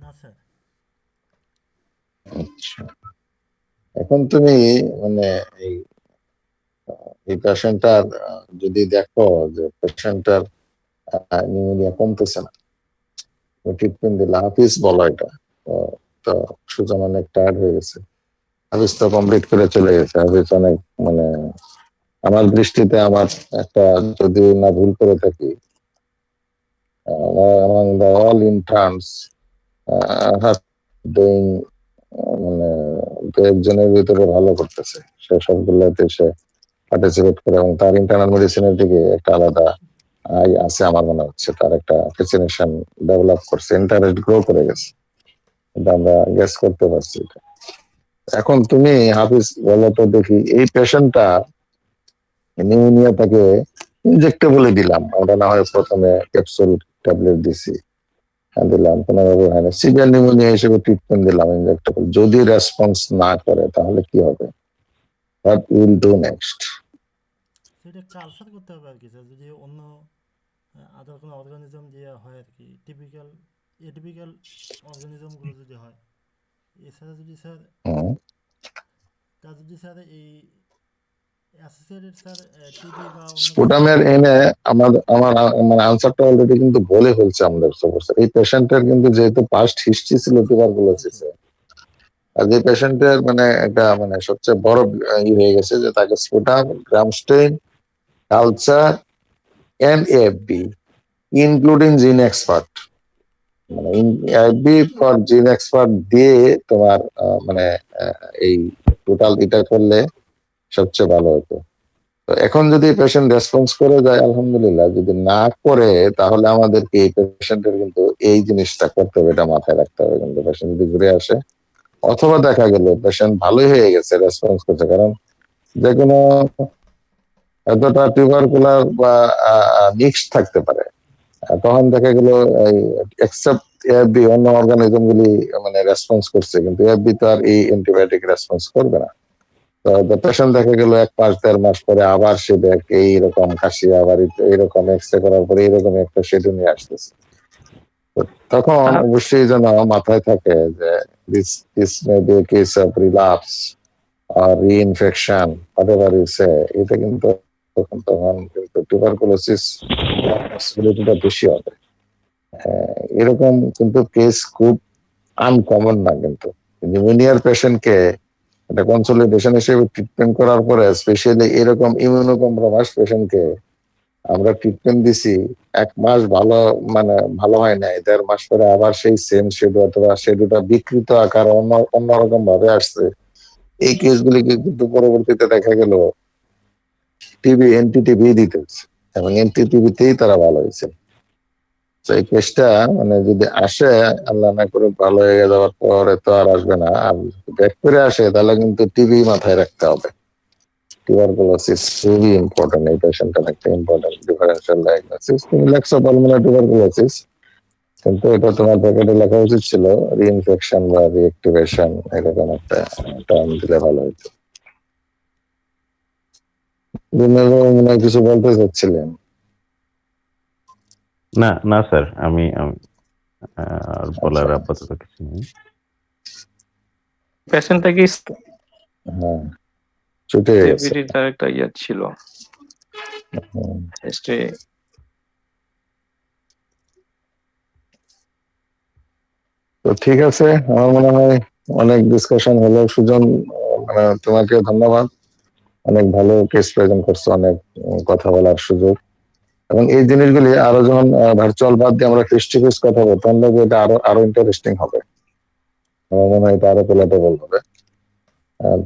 না স্যার। আচ্ছা, এখন তুমি মানে এই পেশেন্টটার যদি দেখো যে পেশেন্টটার নিউমোনিয়া কমতেছে না, ট্রিটমেন্ট দিলে, হাফিজ বলো এটা, তো সুজন অনেক টায়ার্ড হয়ে গেছে। হাফিজ তো কমপ্লিট করে চলে গেছে। হাফিজ অনেক মানে আমার দৃষ্টিতে, আমার একটা, যদি না ভুল করে থাকি, among the all interns have doing মানে দু একজনের ভিতরে ভালো করতেছে, সে সবগুলোতে সে পার্টিসিপেট করে, এবং তার ইন্টারনাল মেডিসিনের দিকে একটা আলাদা আই আছে আমার মনে হচ্ছে। তার একটা ফ্যাসিনেশন ডেভেলপ করছে, ইন্টারেস্ট গ্রো করে গেছে, এটা আমরা গেস করতে পারছি। এটা এখন তুমি হাফিজ বলো তো দেখি, এই পেশেন্টটা নিউমোনিয়া তাকে ইনজেক্টেবলে দিলাম, আমরা না হয় প্রথমে ক্যাপসুল ট্যাবলেট দিছি, দিলাম, কোনোভাবে হয় না, সিভিয়ার নিউমোনিয়া হিসেবে ট্রিটমেন্ট দিলাম ইনজেক্টেবল, যদি রেসপন্স না করে তাহলে কি হবে? What will do next? সেটা কালচার করতে হবে আর কি স্যার। যদি অন্য আদার কোনো অর্গানিজম দিয়ে হয় আর কি, এটিপিক্যাল অর্গানিজমগুলো যদি হয়, এছাড়া যদি স্যার এই অ্যাসোসিয়েটেড স্যার টিবি বা অন্য স্পুটামের এনে আমার মানে আনসারটা অলরেডি কিন্তু বলে ফেলছে আমাদের প্রফেসর। এই পেশেন্টের কিন্তু যেহেতু পাস্ট হিস্ট্রি ছিল টিউবারকুলোসিস, আর যে পেশেন্টের মানে এটা মানে সবচেয়ে বড় হয়ে গেছে যে তাকে sputum, gram stain, culture and AFB including GeneXpert, মানে এএফবি ফর জিন এক্সপার্ট দিয়ে তোমার মানে এই টোটাল এটা করলে সবচেয়ে ভালো হতো। তো এখন যদি পেশেন্ট রেসপন্স করে যায় আলহামদুলিল্লাহ, যদি না করে তাহলে আমাদেরকে এই পেশেন্টের কিন্তু এই জিনিসটা করতে হবে, এটা মাথায় রাখতে হবে। কিন্তু পেশেন্ট যদি ঘুরে আসে, অথবা দেখা গেল পেশেন্ট ভালোই হয়ে গেছে, রেসপন্স করছে, কারণ যে কোনো এতটা টিউবারকুলার বা মিক্স থাকতে পারে, তখন দেখা গেল এক্সেপ্ট এএফবি অন্য অর্গানিজম গুলি মানে রেসপন্স করছে, কিন্তু এএফবি তো আর এই অ্যান্টিবায়োটিক রেসপন্স করবে না। তো পেশেন্ট দেখা গেল 1 মাস 1.5 মাস পরে আবার সে ব্যাক এইরকম কাশি, আবার এইরকম এক্সরে করার পরে এইরকম একটা শেডিউল নিয়ে আসতেছে। তখন অবশ্যই যেন মাথায় থাকে যে this may be a case of relapse or reinfection, whatever you say, এটা কিন্তু তখন কিন্তু টিউবারকুলোসিস পসিবিলিটিটা বেশি হবে। এরকম কিন্তু কেস খুব আনকমন না, কিন্তু নিউমোনিয়ার পেশেন্টকে একটা কনসলিডেশন হিসেবে ট্রিটমেন্ট করার পরে, স্পেশালি এরকম ইমিউনোকম্প্রোমাইজড পেশেন্টকে আমরা ট্রিটমেন্ট দিছি, 1 মাস ভালো মানে ভালো হয় নাই, 1.5 মাস পরে আবার সেই সেম শেডু অথবা শেডুটা বিকৃত আকার অন্যরকম ভাবে আসছে। এই কেসগুলিকে কিন্তু পরবর্তীতে দেখা গেল এনটিটিভি দিতে হচ্ছে, এবং এনটিটিভিতেই তারা ভালো হয়েছে। তো এই কেসটা মানে যদি আসে, আল্লাহ না করে ভালো হয়ে যাওয়ার পরে তো আর আসবে না, আর ব্যাক করে আসে তাহলে কিন্তু টিভি মাথায় রাখতে হবে। tuberculosis খুবই ইম্পর্টেন্ট, এই পেশেন্টটা একটা ইম্পর্টেন্ট ডিফারেন্সিয়াল ডায়াগনোসিস। তুমি লেখছো পালমোনারি টিউবারকুলোসিস, কিন্তু এটা তোমার প্যাকেটে লেখা উচিত ছিল রিইনফেকশন বা রিঅ্যাক্টিভেশন, এরকম একটা টার্ম দিলে ভালো হতো। মনে হয় কিছু বলতে চাচ্ছিলেন? না না স্যার, আমি আর বলার আপাতত কিছু নেই। পেশেন্টটা কি হ্যাঁ, ছুটে গেছে। সিভিটি তার একটা ইয়ে ছিল হুম। হিস্ট্রি। তো ঠিক আছে, আমার মনে হয় অনেক ডিসকাশন হলো। সুজন, মানে তোমাকে ধন্যবাদ, অনেক ভালো কেস প্রেজেন্ট করছো, অনেক কথা বলার সুযোগ। এবং এই জিনিসগুলি আরো যখন ভার্চুয়াল বাদ দিয়ে আমরা ফেস টু ফেস কথা বলবো, তখন দেখবো এটা আরো আরো ইন্টারেস্টিং হবে। আমার মনে হয় এটা আরো পেলাটেবল হবে।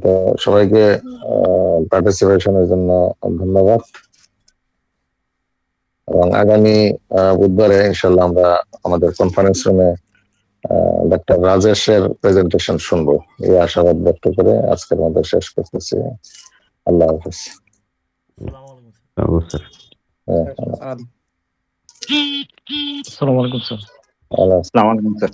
তো সবাইকে পার্টিসিপেশনের জন্য ধন্যবাদ। এবং আগামী বুধবারে ইনশাল্লাহ আমরা আমাদের কনফারেন্স রুমে ডাক্তার রাজেশের প্রেজেন্টেশন শুনবো, এই আশাবাদ ব্যক্ত করে আজকের মতো শেষ করতেছি। আল্লাহ হাফিজ। আসসালামু আলাইকুম স্যার। স্যার হ্যাঁ, আসসালামু আলাইকুম স্যার। আল্লাহ হাফিজ। আসসালামু আলাইকুম স্যার।